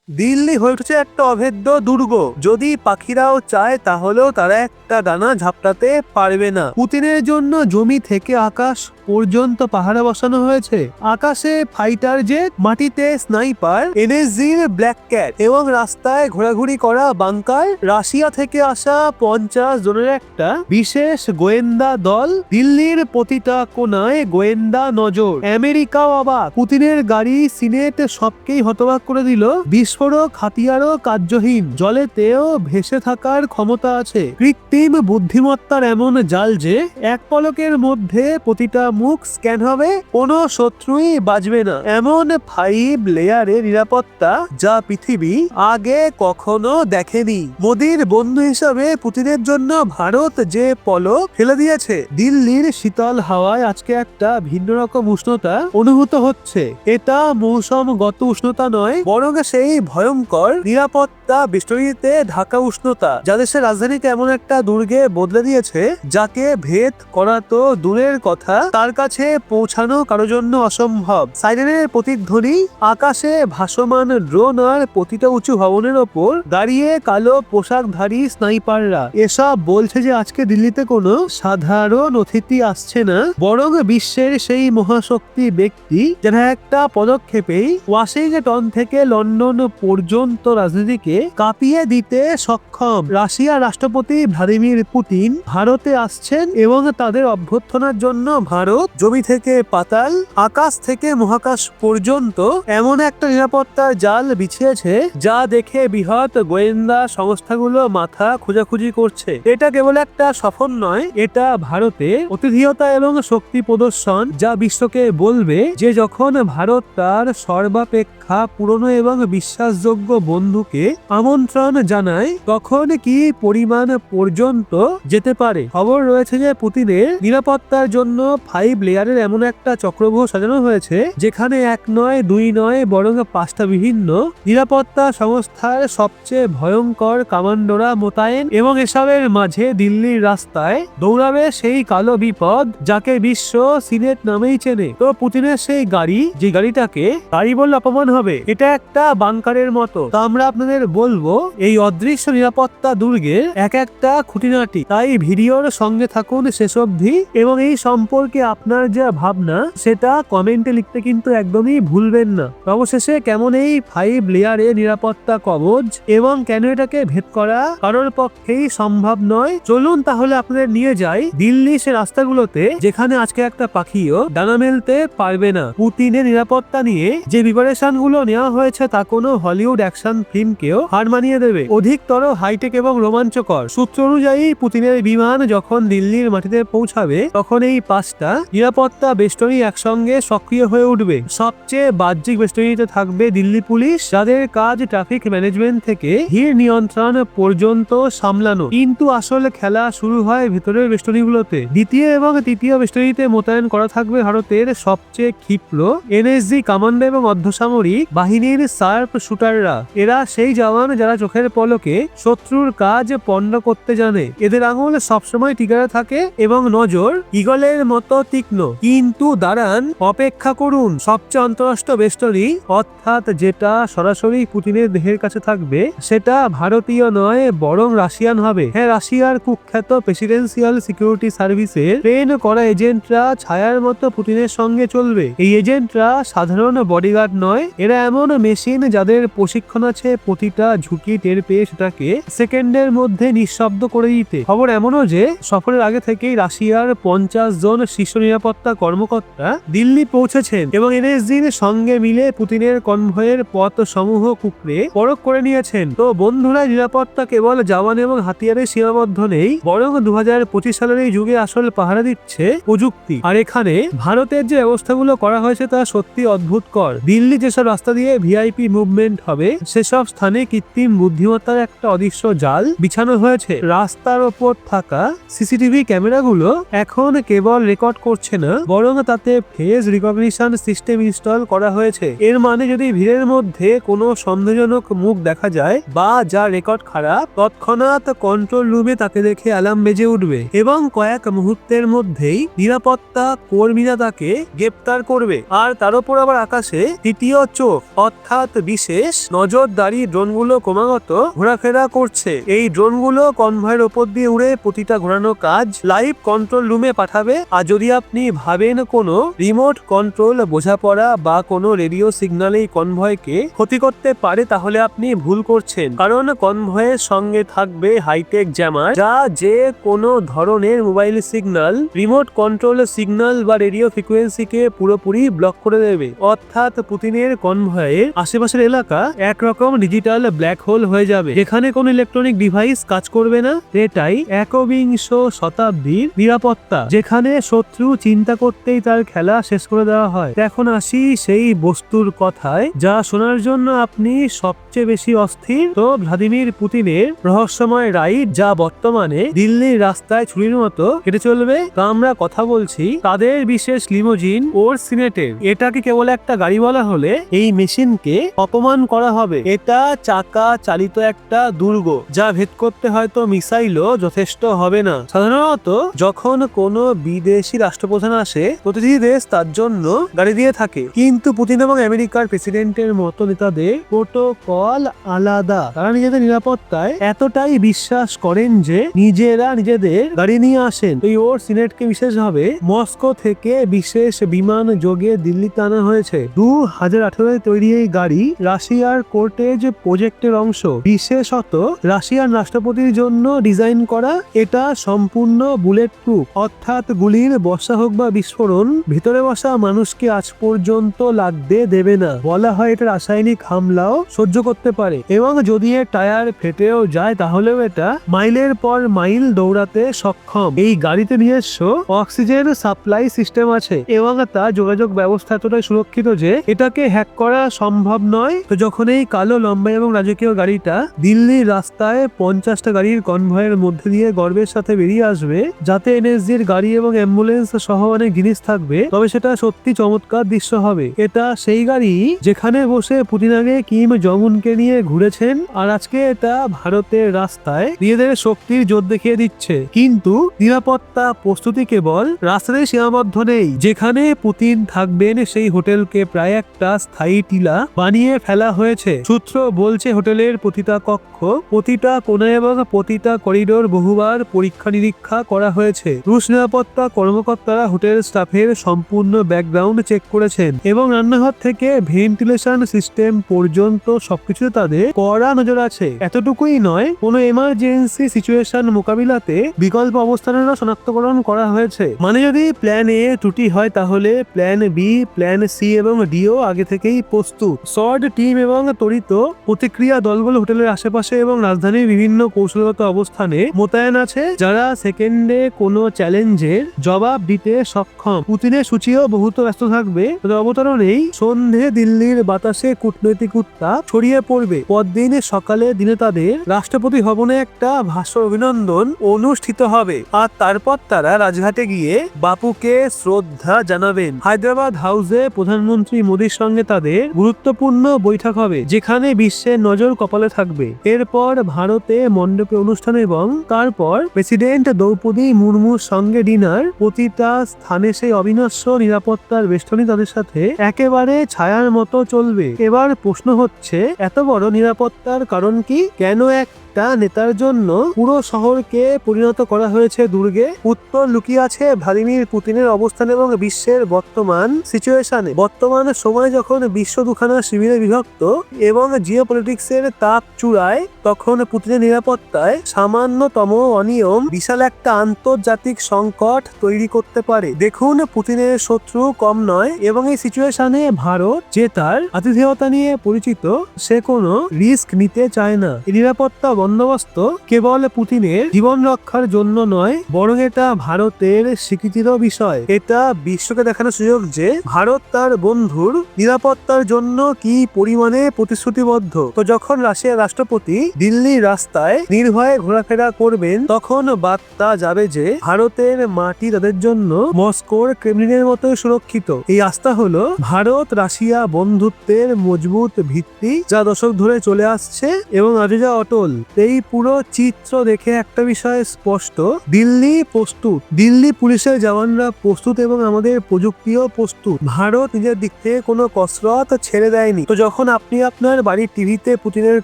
দিল্লি হয়ে উঠেছে একটা অভেদ্য দুর্গ। যদি পাখিরাও চায় তাহলেও তারা একটা ডানা ঝাপটাতে পারবে না। পুতিনের জন্য জমি থেকে আকাশ পর্যন্ত পাহারা বসানো হয়েছে। আকাশে ফাইটার জেট, মাটিতে স্নাইপার, এনএসজির ব্ল্যাক ক্যাট এবং রাস্তায় ঘোরাঘুরি করা বাংকার। রাশিয়া থেকে আসা 50 জনের একটা বিশেষ গোয়েন্দা দল। দিল্লির প্রতিটা কোনায় গোয়েন্দা নজর। আমেরিকাও অবাক। পুতিনের গাড়ি সিনেট সবকেই হতবাক করে দিল। বিস্ফোরক হাতিয়ারও কার্যহীন। জলেতেও ভেসে থাকার ক্ষমতা আছে। কৃত্রিম বুদ্ধিমত্তার এমন জাল যে এক পলকের মধ্যে প্রতিটা মুখ স্ক্যান হবে, কোনো শত্রুই বাঁচবে না। এমন 5 লেয়ারের নিরাপত্তা যা পৃথিবী আগে কখনো দেখেনি। মোদির বন্ধু হিসাবে পুতিনের জন্য ভারত যে পলক ফেলে দিয়েছে। দিল্লির শীতল হাওয়ায় আজকে একটা ভিন্ন রকম উষ্ণতা অনুভূত হচ্ছে। এটা মৌসুমগত উষ্ণতা নয়, বরং সেই ভয়ঙ্কর নিরাপত্তা বেষ্টনীতে ঢাকা উষ্ণতা যা দেশের রাজধানীকে এমন একটা দুর্গে বদলে দিয়েছে যাকে ভেদ করা তো দূরের কথা, তার কাছে পৌঁছানো কারোর জন্য অসম্ভব। সাইরেনের প্রতিধ্বনি, আকাশে ভাসমান ড্রোন আর প্রতিটা উঁচু ভবনের ওপর দাঁড়িয়ে কালো পোশাকধারী স্নাইপাররা। এসব বলছে যে আজকে দিল্লিতে কোনো সাধারণ অতিথি আসছে না, বরং বিশ্বের সেই মহাশক্তি ব্যক্তি যারা একটা পদক্ষেপেই ওয়াশিংটন থেকে লন্ডন পর্যন্ত রাজনীতিকে কাঁপিয়ে দিতে সক্ষম। রাশিয়ার রাষ্ট্রপতি ভ্লাদিমির পুতিন ভারতে আসছেন এবং তাদের অভ্যর্থনার জন্য ভারত জমি থেকে পাতাল, আকাশ থেকে মহাকাশ পর্যন্ত এমন একটা নিরাপত্তার জাল বিছিয়েছে যা দেখে বৃহৎ গোয়েন্দা সংস্থাগুলো মাথা খোঁজাখুঁজি করছে। এটা কেবল একটা সফর নয়, এটা ভারতে অতিথিয়তা এবং শক্তি প্রদর্শন যা বিশ্বকে বলবে যে যখন ভারত তার সর্বাপেক্ষা পুরনো এবং বিশ্বাসযোগ্য বন্ধুকে আমন্ত্রণ জানায় তখন কি পরিমাণ পর্যন্ত যেতে পারে। খবর রয়েছে যে পুতিনের নিরাপত্তার জন্য 5 লেয়ারের এমন একটা চক্রব্যূহ সাজানো হয়েছে যেখানে 1 নয় 2 নয় বরং 5টা বিভিন্ন নিরাপত্তা সংস্থার সবচেয়ে ভয়ঙ্কর কমান্ডোরা মোতায়েন, এবং এসবের মাঝে দিল্লির রাস্তায় দৌড়াবে সেই কালো বিপদ যাকে বিশ্ব সিনেট নামেই চেনে। তো পুতিনের সেই গাড়ি, যে গাড়িটাকে গাড়ি বললে অপমান হবে, এটা একটা বাংকারের মতো। তো আমরা আপনাদের বলবো এই অদৃশ্য নিরাপত্তা দুর্গের এক একটা খুঁটিনাটি। তাই ভিডিওর সঙ্গে থাকুন শেষ অবধি এবং এই সম্পর্কে আপনার যা ভাবনা সেটা কমেন্টে লিখতে কিন্তু একদমই ভুলবেন না। অবশেষে কেমন এই 5 লেয়ারের নিরাপত্তা কবচ এবং কেন এটাকে ভেদ করা কারোর পক্ষেই সম্ভব নয়, চলুন তাহলে আপনাদের নিয়ে যাই দিল্লি সে রাস্তাগুলোতে যেখানে আজকে একটা পাখিও ডানা মেলতে পারবে না। পুতিনের নিরাপত্তা নিয়ে যে প্রিপারেশন গুলো নেওয়া হয়েছে তা কোনো হলিউড অ্যাকশন ফিল্মকেও হার মানিয়ে দেবে। অধিকতর হাইটেক এবং রোমাঞ্চকর। সূত্র অনুযায়ী পুতিনের বিমান যখন দিল্লির মাটিতে পৌঁছাবে তখন এই 5টা নিরাপত্তা বেষ্টনী একসঙ্গে সক্রিয় হয়ে উঠবে। সবচেয়ে বাহ্যিক বেষ্টনীতে থাকবে দিল্লি পুলিশ, যাদের কাজ ট্রাফিক ম্যানেজমেন্ট থেকে ভিড় নিয়ন্ত্রণ পর্যন্ত সামলানো। কিন্তু আসলে খেলা শুরু হয় ভেতরের বেষ্টনীগুলোতে। দ্বিতীয় এবং তৃতীয় বেষ্টনীতে মোতায়েন করা থাকবে ভারতের সবচেয়ে ক্ষিপ্র এনএসজি কমান্ডো এবং অর্ধসামরিক বাহিনীর শার্প শুটাররা। এরা সেই জওয়ান যারা চোখের পলকে শত্রুর কাজ পণ্ড করতে জানে। এদের আঙুল সবসময় টিকারে থাকে এবং নজর ঈগলের মতো তীক্ষ্ণ। কিন্তু দাঁড়ান, অপেক্ষা করুন, সবচেয়ে অন্তরাষ্ট্র বেষ্টনী অর্থাৎ যেটা সরাসরি পুতিনের দেহের কাছে থাকবে সেটা ভারতীয় নয় বরং রাশিয়ান হবে। হ্যাঁ, রাশিয়ার কুখ্যাত প্রেসিডেন্সিয়াল সিকিউরিটি সার্ভিসের ট্রেন করা এজেন্টরা ছায়ার মতো পুতিনের সঙ্গে চলবে। এই এজেন্টরা সাধারণ বডিগার্ড নয়, এরা এমন মেশিন যাদের প্রশিক্ষণ আছে প্রতিটা ঝুঁকি টের পেয়ে সেটাকে সেকেন্ডের মধ্যে নিঃশব্দ করে দিতে। খবর এমনও যে সফরের আগে থেকেই রাশিয়ার 50 জন শীর্ষ নিরাপত্তা কর্মকর্তা দিল্লি পৌঁছেছেন এবং এনএসজির সঙ্গে মিলে পুতিনের কনভয়ের পথ সমূহ কুকড়ে পরখ করে নিয়েছেন। তো বন্ধুরা, নিরাপত্তা কেবল জওয়ান এবং হাতিয়ারে সীমাবদ্ধ নেই, বরং 2025 সালের এই যুগে আসল পাহারা দিচ্ছে প্রযুক্তি। আর এখানে ভারতের যে ব্যবস্থাগুলো করা হয়েছে তা সত্যি অদ্ভুতকর। দিল্লি যেসব রাস্তা দিয়ে ভিআইপি মুভমেন্ট হবে সেসব স্থানে কৃত্রিম বুদ্ধিমত্তার একটা অদৃশ্য জাল বিছানো হয়েছে। রাস্তার ওপর থাকা সিসিটিভি ক্যামেরাগুলো এখন কেবল রেকর্ড করছে না, বরং তাতে ফেস রিকগনিশন সিস্টেম ইনস্টল করা হয়েছে। এর মানে যদি ভিড়ের মধ্যে কোনো সন্দেহজনক মুখ দেখা যায় বা যা রেকর্ড খারাপ, তৎক্ষণাৎ কন্ট্রোল রুমে তাকে দেখে অ্যালার্ম বেজে উঠবে এবং কয়েক মুহূর্তের মধ্যেই নিরাপত্তা কর্মীরা তাকে গ্রেপ্তার করবে। আর তার উপর আবার আকাশে তৃতীয় চোখ অর্থাৎ বিশেষ নজরদারি ড্রোনগুলো ক্রমাগত ঘোরাফেরা করছে। এই ড্রোনগুলো কনভয়ের ওপর দিয়ে উড়ে প্রতিটা ঘোরানো কাজ লাইভ কন্ট্রোল রুমে পাঠাবে। আর যদি আপনি ভাবেন কোনো রিমোট কন্ট্রোল বোঝাপড়া বা কোনো রেডিও সিগন্যাল এই কনভয়কে ক্ষতি করতে পারে, তাহলে আপনি ভুল করছেন। কারণ কনভয়ের সঙ্গে থাকবে হাইটেক জ্যামার, যা যে কোনো ধরনের mobile signal, remote control signal বা রেডিও ফ্রিকোয়েন্সিকে পুরোপুরি ব্লক করে দেবে। অর্থাৎ পুতিনের কনভয়ের আশেপাশের এলাকা একরকম ডিজিটাল ব্ল্যাক হোল হয়ে যাবে, যেখানে কোনো ইলেকট্রনিক ডিভাইস কাজ করবে না। এটাই একবিংশ শতাব্দীর নিরাপত্তা, যেখানে শত্রু চিন্তা করতেই তার খেলা শেষ করে দেওয়া হয়। এখন আসি সেই বস্তুর কথায় যা শোনার জন্য আপনি সবচেয়ে বেশি অস্থির। তো ভ্লাদিমির পুতিনের রহস্যময় রাইড, যা বর্তমানে দিল্লির রাস্তায় ছুরির মতো কেটে চলবে। তা আমরা কথা বলছি তাদের বিশেষ লিমোজিন ওরস সিনেটের। এটাকে কেবল একটা গাড়ি বলা হলে এই মেশিনকে অপমান করা হবে। এটা চাকা চালিত একটা দুর্গ, যা ভেদ করতে হয়তো মিসাইলও যথেষ্ট হবে না। সাধারণত যখন কোনো বিদেশি রাষ্ট্রপ্রধান আসে, প্রতিটি দেশ তার জন্য গাড়ি দিয়ে থাকে, কিন্তু পুতিন এবং আমেরিকার প্রেসিডেন্টের মতো নেতাদের প্রোটোকল আলাদা। তারা নিজেদের নিরাপত্তায় এতটাই বিশ্বাস করেন যে নিজেরা নিজেদের গাড়ি নিয়ে আসেন। এই ওর সিনেটকে বিশেষভাবে মস্কো থেকে বিশেষ বিমান যোগে দিল্লিতে আনা হয়েছে। 2018 তৈরি এই গাড়ি রাশিয়ার কোর্টেজ প্রজেক্টের অংশ, বিশেষত রাশিয়ার রাষ্ট্রপতির জন্য ডিজাইন করা। এটা সম্পূর্ণ বুলেট প্রুফ, অর্থাৎ গুলির বর্ষা হোক বা বিস্ফোরণ ভিতরে বসা মানুষকে আজ পর্যন্ত লাগতে দেবে না। বলা হয় এটা রাসায়নিক হামলাও সহ্য করতে পারে, এবং যদি এর টায়ার ফেটেও যায় তাহলেও এটা মাইলের পর মাইল দৌড়াতে সক্ষম। এই গাড়িতে নিজস্ব অক্সিজেন সাপ্লাই সিস্টেম আছে, এবং তার যোগাযোগ ব্যবস্থা এতটাই সুরক্ষিত যে এটাকে হ্যাক করা সম্ভব নয়। তো যখন এই কালো লম্বা এবং রাজকীয় গাড়িটা দিল্লির রাস্তায় 50টা গাড়ির কনভয়ের মধ্যে দিয়ে গর্বের সাথে বেরিয়ে আসবে, যাতে এনএসজির গাড়ি এবং অ্যাম্বুলেন্স সহ অনেক জিনিস থাকবে, তবে সেটা সত্যি চমৎকার দৃশ্য হবে। এটা সেই গাড়ি যেখানে বসে পুতিন আগে কিম জং উনকে নিয়ে ঘুরেছেন, আর আজকে এটা ভারতের রাস্তায় নিজেদের শক্তির জোর দেখিয়ে দিচ্ছে। কিন্তু নিরাপত্তা প্রস্তুতি কেবল রাস্তায় সীমাবদ্ধ নেই। যেখানে পুতিন থাকবেন সেই হোটেলকে প্রায় একটা স্থায়ী টিলা বানিয়ে ফেলা হয়েছে। সূত্র বলছে হোটেলের প্রতিটা কক্ষ, প্রতিটা কোণা এবং প্রতিটা করিডোর বহুবার পরীক্ষা নিরীক্ষা করা হয়েছে। রুশ নিরাপত্তা কর্মকর্তারা হোটেল স্টাফের সম্পূর্ণ ব্যাকগ্রাউন্ড চেক করেছেন, এবং রান্নাঘর থেকে ভেন্টিলেশন সিস্টেম পর্যন্ত সবকিছুতে তাদের কড়া নজর আছে। এতটুকুই নয়, কোনো এমার্জেন্সি সিচুয়েশন মোকাবিলাতে বিকল্প অবস্থানেরও শনাক্তকরণ করা হয়েছে। মানে যদি প্ল্যান এ ত্রুটি হয়, তাহলে প্ল্যান বি, প্ল্যান সি এবং ডিও আগে থেকেই প্রস্তুত। শর্ট টিম এবং ত্বরিত প্রতিক্রিয়া দলগুলো হোটেলের আশেপাশে এবং রাজধানীর বিভিন্ন কৌশলগত অবস্থানে মোতায়েন আছে, যারা সেকেন্ডে কোনো চ্যালেঞ্জের জবাব দিতে সক্ষম। পুতিনের সূচিও বহুত ব্যস্ত থাকবে। অবতরণেই সন্ধে দিল্লির বাতাসে কূটনৈতিক উত্তাপ ছড়িয়ে পড়বে। পরদিন সকালে দিনে তাদের রাষ্ট্রপতি ভবনে একটা ভাষণ অভিনন্দন অনুষ্ঠিত হবে, আর তারপর তারা রাজঘাটে গিয়ে বাপুকে শ্রদ্ধা জানাবেন। হায়দ্রাবাদ হাউসে প্রধানমন্ত্রী মোদীর সঙ্গে তাদের গুরুত্বপূর্ণ বৈঠক হবে, যেখানে বিশ্বের নজর কপালে থাকবে। এরপর ভারতে মণ্ডপে অনুষ্ঠান, এবং তারপর প্রেসিডেন্ট দ্রৌপদী মুর্মুর সঙ্গে ডিনার। প্রতিটা স্থানে সেই অবিনশ্বর নিরাপত্তার বেষ্টনী তাদের সাথে একেবারে ছায়ার মতো চলবে। এবার প্রশ্ন হচ্ছে, এত বড় নিরাপত্তার কারণ কি? কেন একটা নেতার জন্য পুরো শহরকে পরিণত করা হয়েছে দুর্গে? উত্তর লুকিয়ে আছে ভ্লাদিমির পুতিনের অবস্থান এবং বিশ্বের বর্তমান সিচুয়েশনে। বর্তমান সময় যখন বিশ্ব দুখানা শিবিরে বিভক্ত এবং জিওপলিটিক্সের তাপ চূড়ায়, তখন পুতিনের নিরাপত্তায় সামান্যতম অনিয়ম বিশাল একটা আন্তর্জাতিক সংকট তৈরি করতে পারে। দেখুন, পুতিনের শত্রু কম নয়, এবং এই সিচুয়েশনে ভারত, যে তার আতিথেয়তা নিয়ে পরিচিত, সে কোনো রিস্ক নিতে চায় না। এই নিরাপত্তা বন্দোবস্ত কেবল পুতিনের জীবন রক্ষার জন্য নয়, বরং এটা ভারতের স্বীকৃতিরও বিষয়। এটা বিশ্বকে দেখানোর সুযোগ যে ভারত তার বন্ধুর নিরাপত্তার জন্য কি পরিমাণে প্রতিশ্রুতিবদ্ধ। তো যখন রাশিয়ার রাষ্ট্রপতি দিল্লির রাস্তায় নির্ভয়ে ঘোরাফেরা করবেন, তখন বার্তা যাবে যে ভারতের মাটি তাদের জন্য মস্কোর ক্রেমলিনের মতো সুরক্ষিত। এই আস্থা হলো ভারত রাশিয়া বন্ধুত্বের মজবুত ভিত্তি, যা দশক ধরে চলে আসছে এবং আজও যা অটল। এই পুরো চিত্র দেখে একটা বিষয় স্পষ্ট, দিল্লি প্রস্তুত, দিল্লি পুলিশের জওয়ানরা প্রস্তুত এবং আমাদের প্রযুক্তিও প্রস্তুত। ভারত নিজের দিক থেকে কোনো কসরত ছেড়ে দেয়নি। তো যখন আপনি আপনার বাড়ির টিভিতে পুতিনের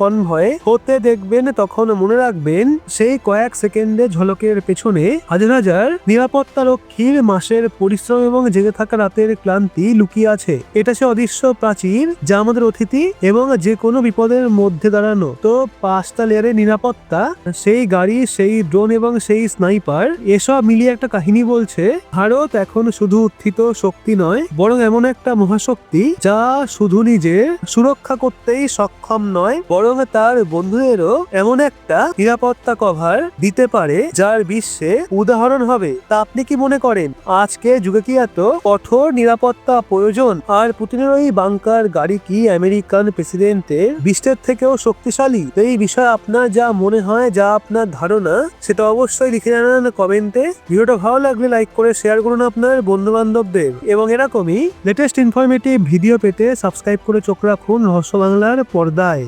কনভয় হতে দেখবেন, তখন মনে রাখবেন সেই কয়েক সেকেন্ডে ঝলকের পেছনে হাজার হাজার নিরাপত্তা রক্ষীর মাসের পরিশ্রম এবং জেগে থাকা রাতের ক্লান্তি লুকিয়ে আছে। এটা সে অদৃশ্য প্রাচীর যা আমাদের অতিথি এবং যে কোনো বিপদের মধ্যে দাঁড়ানো। তো 5টা লেয়ারের নিরাপত্তা, সেই গাড়ি, সেই ড্রোন এবং সেই স্নাইপার, এসব মিলিয়ে একটা কাহিনী বলছে ভারত এখন শুধু উত্থিত শক্তি নয়, বরং এমন একটা মহাশক্তি যা শুধু নিজের সুরক্ষা করতেই সক্ষম নয়, বরং তার বন্ধুদেরও এমন একটা নিরাপত্তা কভার দিতে পারে যার বিশ্বে উদাহরণ হবে। তা আপনি কি মনে করেন আজকে যুগে কি এত কঠোর নিরাপত্তা প্রয়োজন? আর পুতিনের ওই বাংকার গাড়ি কি আমেরিকান প্রেসিডেন্টের বিশ্বের থেকেও শক্তিশালী? এই বিষয়ে আপনার যা মনে হয়, যা আপনার ধারণা, সেটা অবশ্যই লিখে জানান কমেন্টে। ভিডিওটা ভালো লাগলে লাইক করে শেয়ার করুন আপনার বন্ধু বান্ধবদের, এবং এরকমই লেটেস্ট ইনফরমেটিভ ভিডিও পেতে সাবস্ক্রাইব করে চোখ রাখুন রহস্য বাংলার পর্দায়।